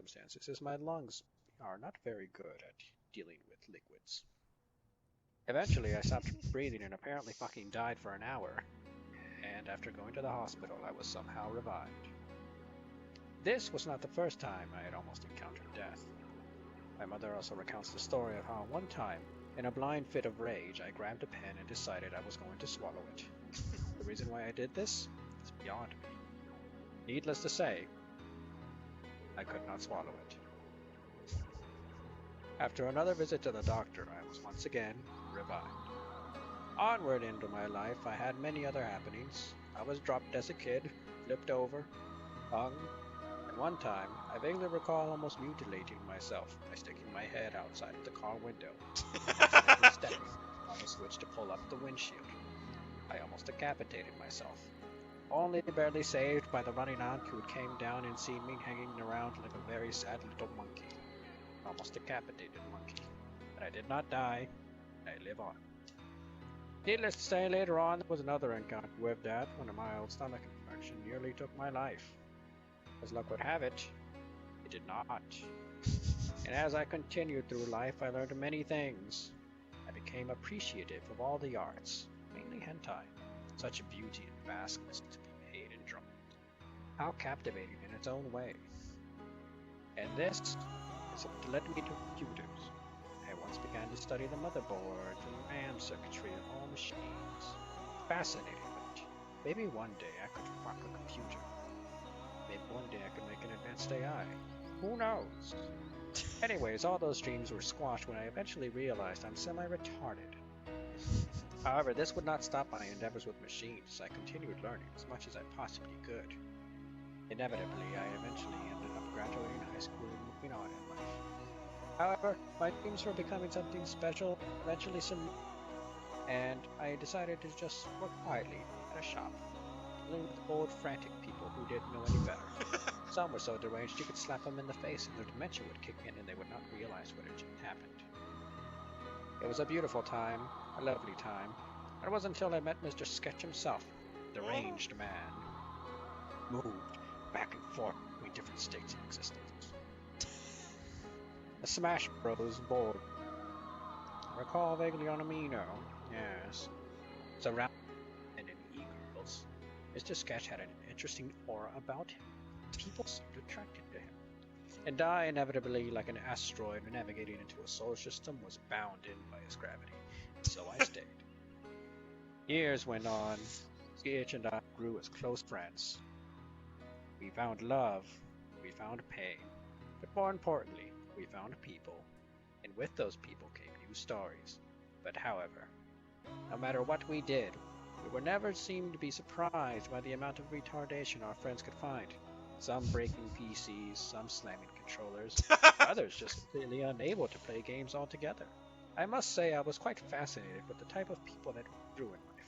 circumstances is my lungs are not very good at dealing with liquids. Eventually, I stopped breathing and apparently fucking died for an hour. And after going to the hospital, I was somehow revived. This was not the first time I had almost encountered death. My mother also recounts the story of how one time, in a blind fit of rage, I grabbed a pen and decided I was going to swallow it. The reason why I did this is beyond me. Needless to say, I could not swallow it. After another visit to the doctor, I was once again revived. Onward into my life, I had many other happenings. I was dropped as a kid, flipped over, hung, and one time, I vaguely recall almost mutilating myself by sticking my head outside of the car window, accidentally stepping on the switch to pull up the windshield. I almost decapitated myself, only barely saved by the running aunt who came down and seen me hanging around like a very sad little monkey. Almost decapitated monkey. But I did not die. I live on. Needless to say, later on there was another encounter with death when a mild stomach infection nearly took my life. As luck would have it, it did not. And as I continued through life, I learned many things. I became appreciative of all the arts, mainly hentai. Such beauty and vastness to be made and drawn. How captivating in its own way. And this is what led me to computers. I once began to study the motherboard and RAM circuitry of all machines. Fascinating, but maybe one day I could fuck a computer. Maybe one day I could make an advanced AI. Who knows? Anyways, all those dreams were squashed when I eventually realized I'm semi-retarded. However, this would not stop my endeavors with machines. I continued learning as much as I possibly could. Inevitably, I eventually ended up graduating high school and moving on in life. However, my dreams were becoming something special, eventually and I decided to just work quietly at a shop, dealing with old, frantic people who didn't know any better. Some were so deranged you could slap them in the face and their dementia would kick in and they would not realize what had just happened. It was a beautiful time, a lovely time. It wasn't until I met Mr. Sketch himself, the deranged man, moved back and forth between different states of existence. A Smash Bros. Board. I recall vaguely on Amino, yes. Surrounded and in e-girls. Mr. Sketch had an interesting aura about him. People seemed attracted to him. And I, inevitably, like an asteroid navigating into a solar system, was bound in by his gravity. And so I stayed. Years went on. Sketch and I grew as close friends. We found love. We found pain. But more importantly, we found people. And with those people came new stories. But however, no matter what we did, we were never seemed to be surprised by the amount of retardation our friends could find. Some breaking PCs, some slamming controllers, others just completely unable to play games altogether. I must say I was quite fascinated with the type of people that we drew in life.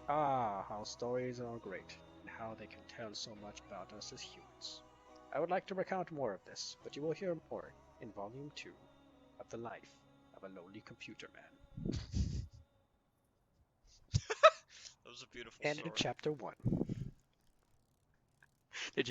Ah, how stories are great, and how they can tell so much about us as humans. I would like to recount more of this, but you will hear more in Volume 2 of the life of a lowly computer man. That was a beautiful And in story. Chapter 1. Did